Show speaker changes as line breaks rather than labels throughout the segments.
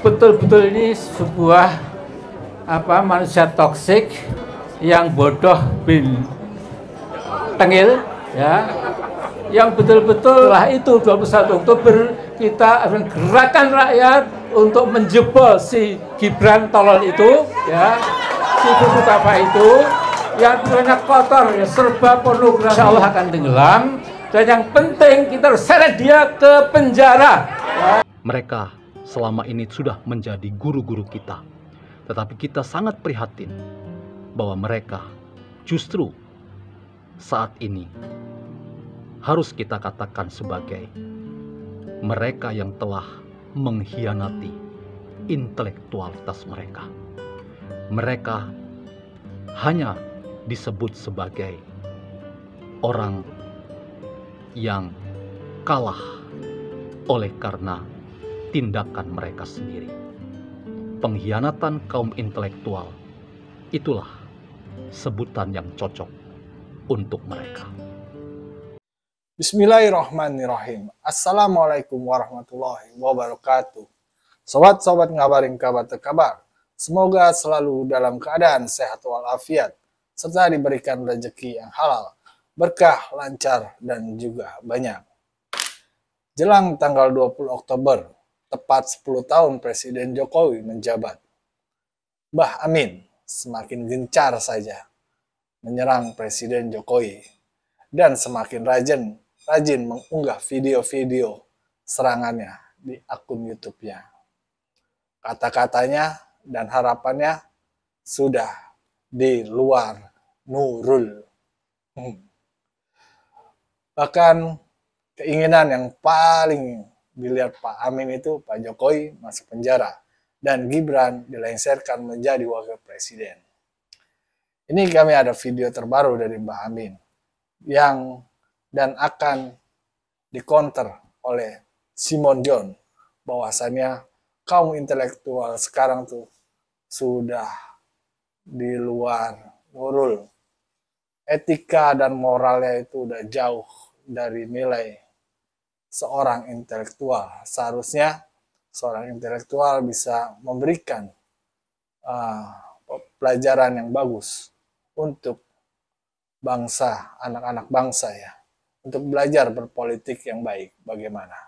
Betul-betul ini sebuah manusia toksik yang bodoh bin tengil, ya, yang betul-betul lah itu 21 Oktober kita gerakan rakyat untuk menjebol si Gibran tolol itu, ya, si buku apa itu yang banyak kotor, ya, serba pornografi, insya Allah akan tenggelam. Dan yang penting kita harus seret dia ke penjara, ya.
Mereka selama ini sudah menjadi guru-guru kita, tetapi kita sangat prihatin bahwa mereka justru saat ini harus kita katakan sebagai mereka yang telah mengkhianati intelektualitas mereka. Mereka hanya disebut sebagai orang yang kalah oleh karena tindakan mereka sendiri. Pengkhianatan kaum intelektual, itulah sebutan yang cocok untuk mereka.
Bismillahirrahmanirrahim. Assalamualaikum warahmatullahi wabarakatuh. Sobat-sobat ngabarin kabar terkabar. Semoga selalu dalam keadaan sehat walafiat, serta diberikan rezeki yang halal, berkah, lancar, dan juga banyak. Jelang tanggal 20 Oktober, tepat 10 tahun Presiden Jokowi menjabat, Mbah Amin semakin gencar saja menyerang Presiden Jokowi dan semakin rajin mengunggah video-video serangannya di akun YouTube-nya. Kata-katanya dan harapannya sudah di luar nurul. Bahkan keinginan yang paling dilihat Pak Amin itu Pak Jokowi masuk penjara dan Gibran dilengsarkan menjadi wakil presiden. Ini kami ada video terbaru dari Mbak Amin yang dan akan dikonter oleh Simon John bahwasannya kaum intelektual sekarang tuh sudah di luar nurul. Etika dan moralnya itu udah jauh dari nilai seorang intelektual. Seharusnya seorang intelektual bisa memberikan pelajaran yang bagus untuk bangsa, anak-anak bangsa, ya, untuk belajar berpolitik yang baik bagaimana.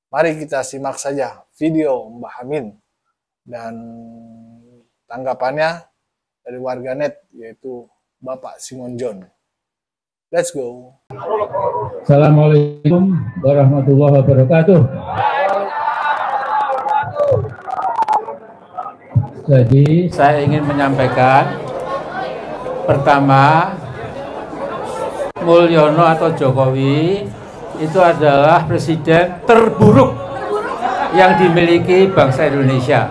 Mari kita simak saja video Mbah Amin dan tanggapannya dari warganet, yaitu Bapak Simon John. Let's go.
Assalamualaikum warahmatullahi wabarakatuh. Jadi saya ingin menyampaikan, pertama, Mulyono atau Jokowi itu adalah presiden terburuk yang dimiliki bangsa Indonesia.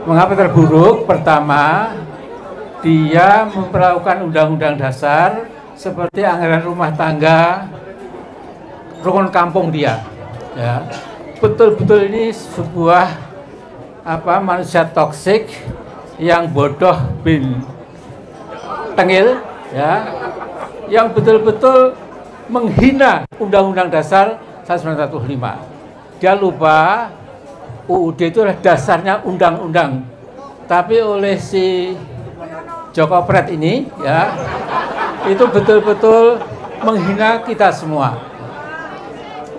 Mengapa terburuk? Pertama, dia memperlakukan undang-undang dasar seperti anggaran rumah tangga, rukun kampung dia. Ya. Betul-betul ini sebuah manusia toksik yang bodoh bin tengil, ya, yang betul-betul menghina Undang-Undang Dasar 1945. Dia lupa UUD itu adalah dasarnya undang-undang, tapi oleh si Joko Pret ini, ya, itu betul-betul menghina kita semua.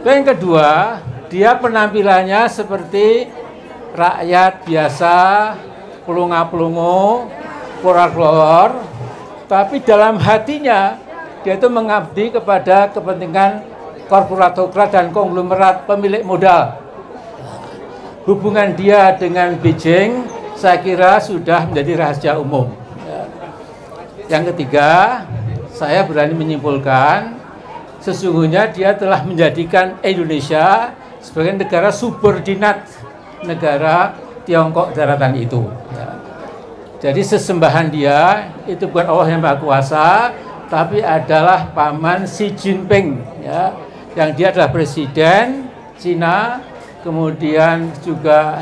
Dan yang kedua, dia penampilannya seperti rakyat biasa, pelunga-pelungu, keluar-keluar, tapi dalam hatinya dia itu mengabdi kepada kepentingan korporat dan konglomerat pemilik modal. Hubungan dia dengan Beijing saya kira sudah menjadi rahasia umum. Yang ketiga, saya berani menyimpulkan sesungguhnya dia telah menjadikan Indonesia sebagai negara subordinat negara Tiongkok daratan itu. Jadi sesembahan dia itu bukan Allah yang Maha Kuasa, tapi adalah paman Xi Jinping, ya, yang dia adalah presiden Cina, kemudian juga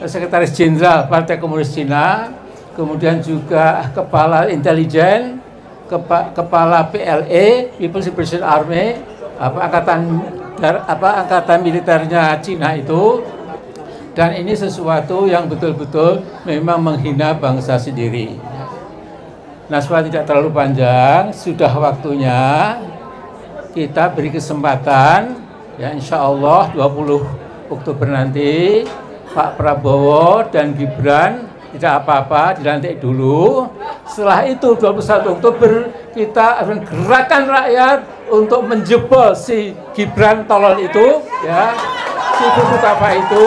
sekretaris jenderal Partai Komunis Cina, kemudian juga kepala intelijen, kepala PLA, People's Liberation Army, angkatan angkatan militernya Cina itu, dan ini sesuatu yang betul-betul memang menghina bangsa sendiri. Nah, supaya tidak terlalu panjang, sudah waktunya kita beri kesempatan, ya insya Allah 20 Oktober nanti Pak Prabowo dan Gibran tidak apa-apa, dilantik dulu. Setelah itu 21 Oktober kita akan gerakan rakyat untuk menjebol si Gibran tolol itu, ya, si buku apa itu,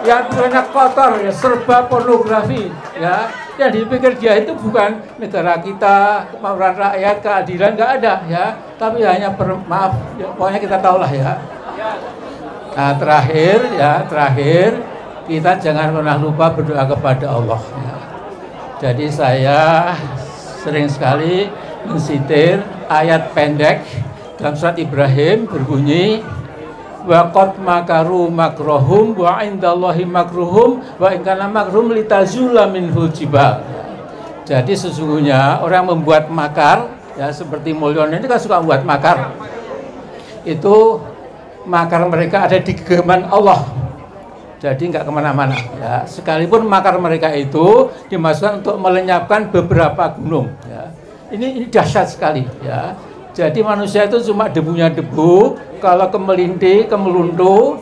yang banyak kotor, ya, serba pornografi, ya. Yang dipikir dia itu bukan negara kita, kemauan rakyat, keadilan, nggak ada, ya. Tapi hanya maaf, ya, pokoknya kita tahulah, ya. Nah, terakhir kita jangan pernah lupa berdoa kepada Allah. Ya. Jadi saya sering sekali mensitir ayat pendek dalam surat Ibrahim berbunyi, wa qad makaru makrohum wa indallahi makruhum wa in kana makruhum litazula minhul jibal. Jadi sesungguhnya orang membuat makar, ya seperti Mulyono ini kan suka membuat makar. Itu makar mereka ada di genggaman Allah. Jadi nggak kemana-mana, ya. Sekalipun makar mereka itu dimasukkan untuk melenyapkan beberapa gunung, ya. Ini dahsyat sekali, ya. Jadi manusia itu cuma debunya debu. Kalau kemelinti, kemeluntu,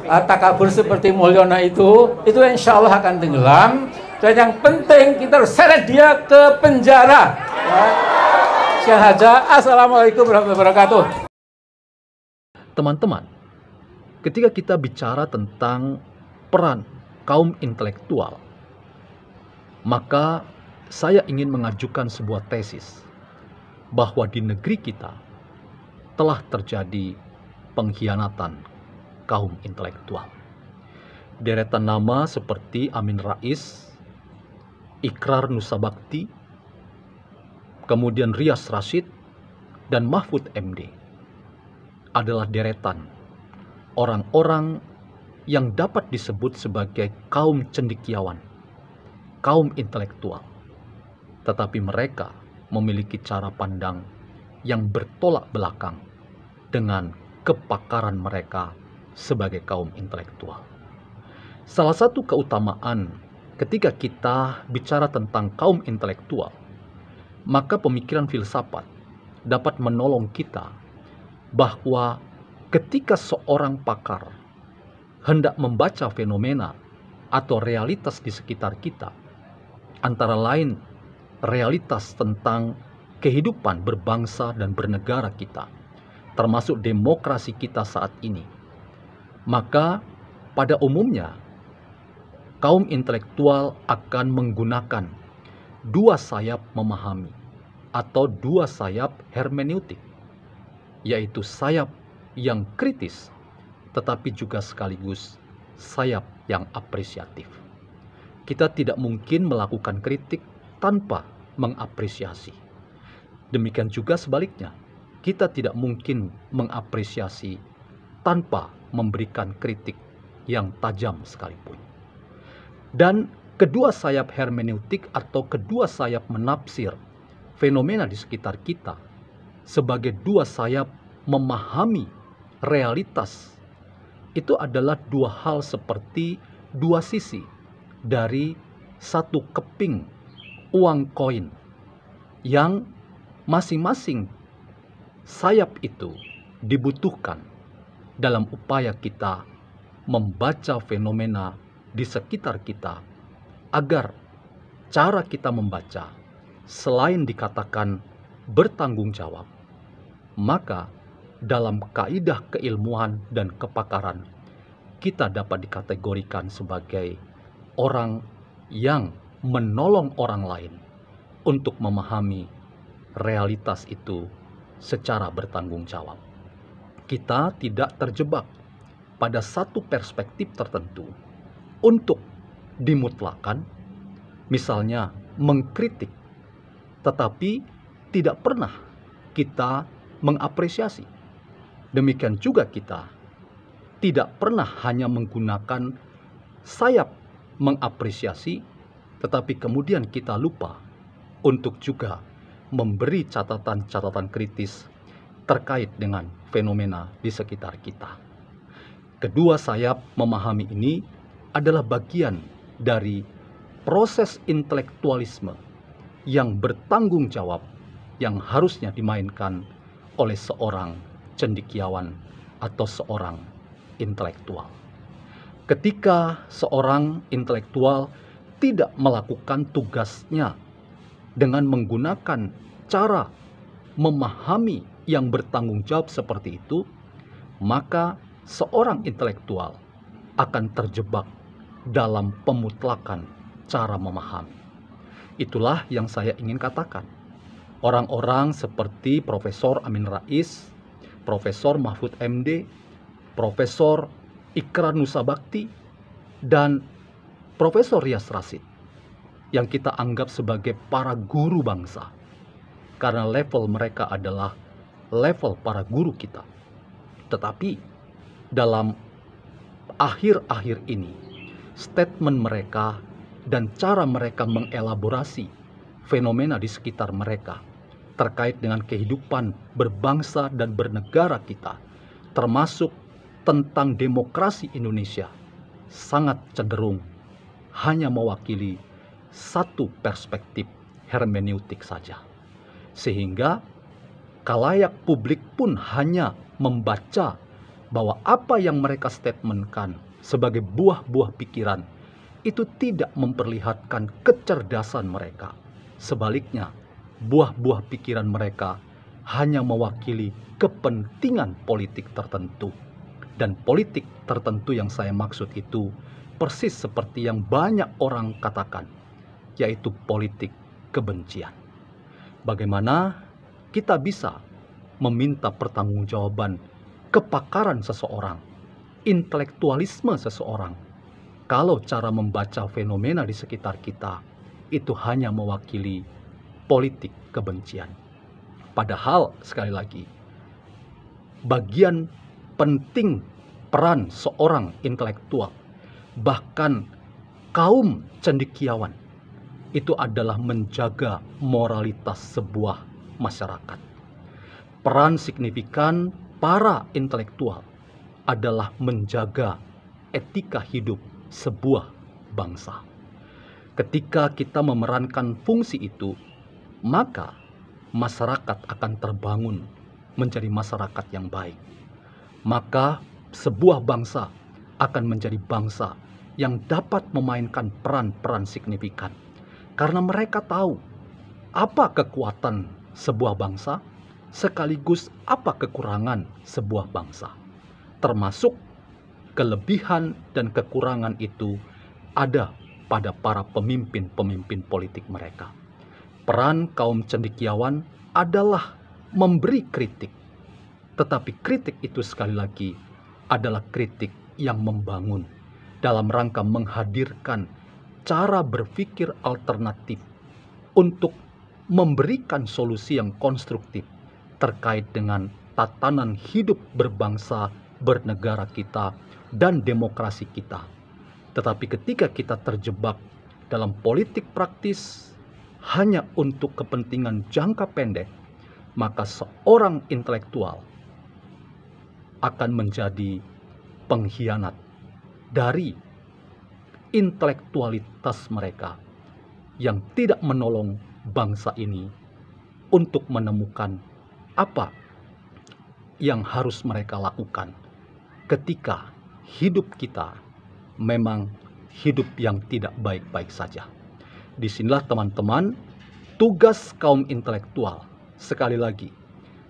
takabur seperti Mulyono itu insya Allah akan tenggelam. Dan yang penting kita harus seret dia ke penjara. Ya. Sekian saja. Assalamualaikum warahmatullahi wabarakatuh.
Teman-teman, ketika kita bicara tentang peran kaum intelektual, maka saya ingin mengajukan sebuah tesis bahwa di negeri kita telah terjadi pengkhianatan kaum intelektual. Deretan nama seperti Amin Rais, Ikrar Nusabakti, kemudian Rias Rashid, dan Mahfud MD adalah deretan orang-orang yang dapat disebut sebagai kaum cendekiawan, kaum intelektual. Tetapi mereka memiliki cara pandang yang bertolak belakang dengan kepakaran mereka sebagai kaum intelektual. Salah satu keutamaan ketika kita bicara tentang kaum intelektual, maka pemikiran filsafat dapat menolong kita bahwa ketika seorang pakar hendak membaca fenomena atau realitas di sekitar kita, antara lain realitas tentang kehidupan berbangsa dan bernegara kita, termasuk demokrasi kita saat ini, maka pada umumnya kaum intelektual akan menggunakan dua sayap memahami atau dua sayap hermeneutik, yaitu sayap yang kritis tetapi juga sekaligus sayap yang apresiatif. Kita tidak mungkin melakukan kritik tanpa mengapresiasi. Demikian juga sebaliknya, kita tidak mungkin mengapresiasi tanpa memberikan kritik yang tajam sekalipun. Dan kedua sayap hermeneutik atau kedua sayap menafsir fenomena di sekitar kita sebagai dua sayap memahami realitas, itu adalah dua hal seperti dua sisi dari satu keping uang koin yang masing-masing sayap itu dibutuhkan dalam upaya kita membaca fenomena di sekitar kita, agar cara kita membaca selain dikatakan bertanggung jawab, maka dalam kaidah keilmuan dan kepakaran kita dapat dikategorikan sebagai orang yang menolong orang lain untuk memahami realitas itu secara bertanggung jawab. Kita tidak terjebak pada satu perspektif tertentu untuk dimutlakan, misalnya mengkritik, tetapi tidak pernah kita mengapresiasi. Demikian juga kita tidak pernah hanya menggunakan sayap mengapresiasi, tetapi kemudian kita lupa untuk juga memberi catatan-catatan kritis terkait dengan fenomena di sekitar kita. Kedua sayap memahami ini adalah bagian dari proses intelektualisme yang bertanggung jawab yang harusnya dimainkan oleh seorang cendekiawan atau seorang intelektual. Ketika seorang intelektual tidak melakukan tugasnya dengan menggunakan cara memahami yang bertanggung jawab seperti itu, maka seorang intelektual akan terjebak dalam pemutlakan cara memahami. Itulah yang saya ingin katakan. Orang-orang seperti Profesor Amin Rais, Profesor Mahfud MD, Profesor Ikrar Nusa Bakti, dan Profesor Rias Rasyid yang kita anggap sebagai para guru bangsa, karena level mereka adalah level para guru kita. Tetapi dalam akhir-akhir ini, statement mereka dan cara mereka mengelaborasi fenomena di sekitar mereka terkait dengan kehidupan berbangsa dan bernegara kita, termasuk tentang demokrasi Indonesia, sangat cenderung hanya mewakili satu perspektif hermeneutik saja. Sehingga khalayak publik pun hanya membaca bahwa apa yang mereka statementkan sebagai buah-buah pikiran itu tidak memperlihatkan kecerdasan mereka. Sebaliknya, buah-buah pikiran mereka hanya mewakili kepentingan politik tertentu. Dan politik tertentu yang saya maksud itu persis seperti yang banyak orang katakan, yaitu politik kebencian. Bagaimana kita bisa meminta pertanggungjawaban kepakaran seseorang, intelektualisme seseorang, kalau cara membaca fenomena di sekitar kita itu hanya mewakili politik kebencian. Padahal sekali lagi, bagian penting peran seorang intelektual, bahkan kaum cendekiawan, itu adalah menjaga moralitas sebuah masyarakat. Peran signifikan para intelektual adalah menjaga etika hidup sebuah bangsa. Ketika kita memerankan fungsi itu, maka masyarakat akan terbangun menjadi masyarakat yang baik. Maka sebuah bangsa akan menjadi bangsa yang dapat memainkan peran-peran signifikan. Karena mereka tahu apa kekuatan sebuah bangsa, sekaligus apa kekurangan sebuah bangsa. Termasuk kelebihan dan kekurangan itu ada pada para pemimpin-pemimpin politik mereka. Peran kaum cendekiawan adalah memberi kritik. Tetapi kritik itu sekali lagi adalah kritik yang membangun dalam rangka menghadirkan cara berpikir alternatif untuk memberikan solusi yang konstruktif terkait dengan tatanan hidup berbangsa, bernegara kita, dan demokrasi kita. Tetapi ketika kita terjebak dalam politik praktis hanya untuk kepentingan jangka pendek, maka seorang intelektual akan menjadi pengkhianat dari intelektualitas mereka yang tidak menolong bangsa ini untuk menemukan apa yang harus mereka lakukan ketika hidup kita memang hidup yang tidak baik-baik saja. Disinilah teman-teman, tugas kaum intelektual sekali lagi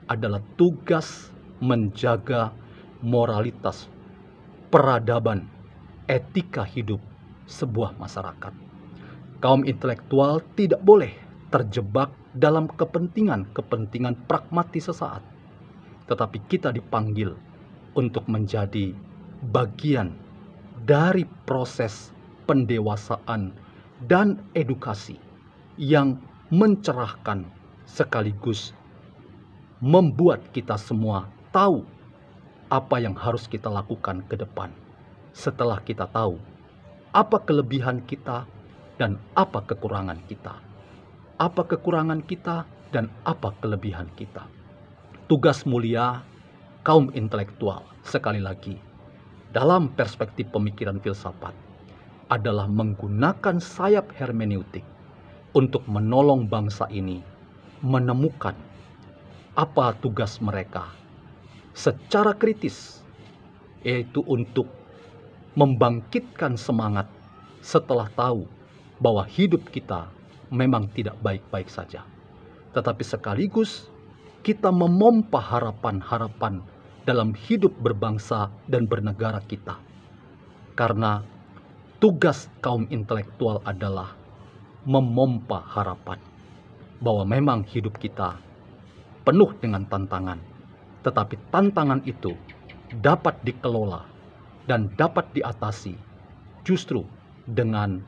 adalah tugas menjaga moralitas, peradaban, etika hidup sebuah masyarakat. Kaum intelektual tidak boleh terjebak dalam kepentingan pragmatis sesaat. Tetapi kita dipanggil untuk menjadi bagian dari proses pendewasaan dan edukasi yang mencerahkan sekaligus membuat kita semua tahu apa yang harus kita lakukan ke depan. Setelah kita tahu apa kelebihan kita dan apa kekurangan kita. Apa kekurangan kita dan apa kelebihan kita. tugas mulia kaum intelektual, sekali lagi, dalam perspektif pemikiran filsafat, adalah menggunakan sayap hermeneutik untuk menolong bangsa ini menemukan apa tugas mereka secara kritis, yaitu untuk membangkitkan semangat setelah tahu bahwa hidup kita memang tidak baik-baik saja. Tetapi sekaligus kita memompa harapan-harapan dalam hidup berbangsa dan bernegara kita. Karena tugas kaum intelektual adalah memompa harapan bahwa memang hidup kita penuh dengan tantangan, tetapi tantangan itu dapat dikelola dan dapat diatasi justru dengan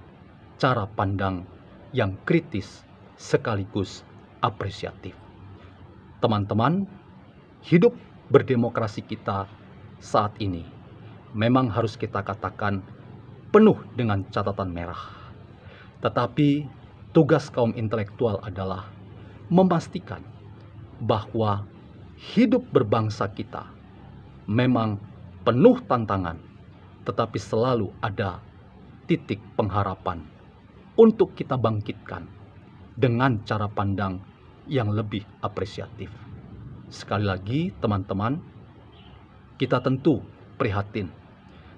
cara pandang yang kritis sekaligus apresiatif. Teman-teman, hidup berdemokrasi kita saat ini memang harus kita katakan penuh dengan catatan merah. Tetapi tugas kaum intelektual adalah memastikan bahwa hidup berbangsa kita memang penuh tantangan, tetapi selalu ada titik pengharapan untuk kita bangkitkan dengan cara pandang yang lebih apresiatif. Sekali lagi, teman-teman, kita tentu prihatin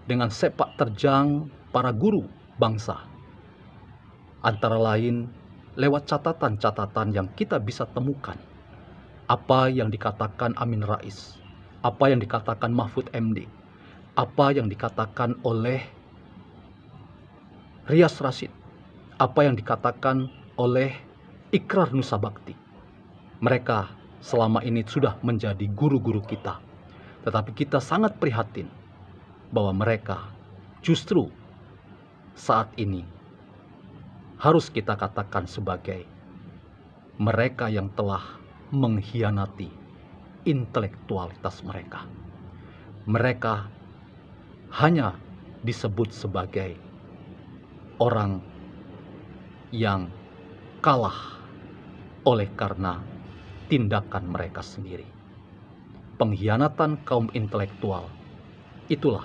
dengan sepak terjang para guru bangsa, antara lain lewat catatan-catatan yang kita bisa temukan. Apa yang dikatakan Amin Rais, apa yang dikatakan Mahfud MD, apa yang dikatakan oleh Rias Rasyid, apa yang dikatakan oleh Ikrar Nusa Bakti. Mereka selama ini sudah menjadi guru-guru kita, tetapi kita sangat prihatin bahwa mereka justru saat ini harus kita katakan sebagai mereka yang telah mengkhianati intelektualitas mereka. Mereka hanya disebut sebagai orang yang kalah oleh karena tindakan mereka sendiri. Pengkhianatan kaum intelektual, itulah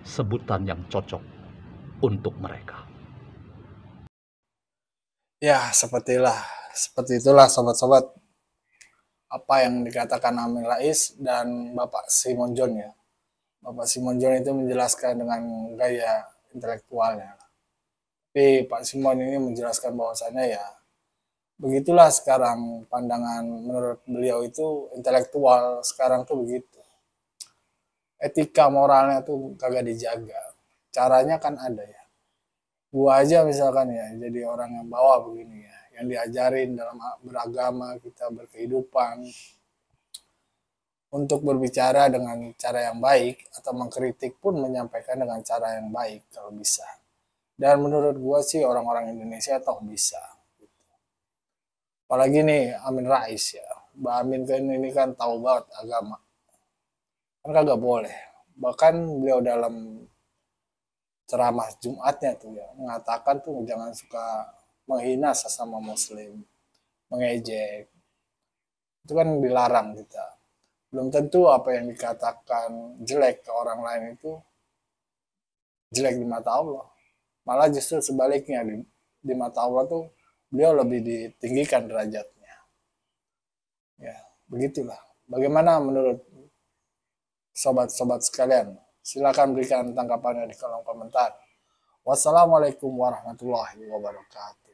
sebutan yang cocok untuk mereka.
Ya, seperti itulah sobat-sobat apa yang dikatakan Amin Rais dan Bapak Simonjon ya. Bapak Simonjon itu menjelaskan dengan gaya intelektualnya. Tapi Pak Simon ini menjelaskan bahwasannya ya begitulah sekarang pandangan menurut beliau itu intelektual sekarang tuh begitu. Etika moralnya tuh kagak dijaga. Caranya kan ada ya. Gua aja misalkan ya jadi orang yang bawa begini ya, yang diajarin dalam beragama kita berkehidupan untuk berbicara dengan cara yang baik atau mengkritik pun menyampaikan dengan cara yang baik kalau bisa. Dan menurut gua sih orang-orang Indonesia toh bisa. Apalagi nih Amin Rais ya, Mbak Amin kan ini kan tahu banget agama. Kan kagak boleh. Bahkan beliau dalam ceramah Jumatnya tuh ya mengatakan tuh jangan suka menghina sesama muslim, mengejek. Itu kan dilarang kita. Belum tentu apa yang dikatakan jelek ke orang lain itu jelek di mata Allah. Malah justru sebaliknya di mata Allah tuh beliau lebih ditinggikan derajatnya. Ya, begitulah. Bagaimana menurut sobat-sobat sekalian? Silakan berikan tanggapannya di kolom komentar. Wassalamualaikum warahmatullahi wabarakatuh.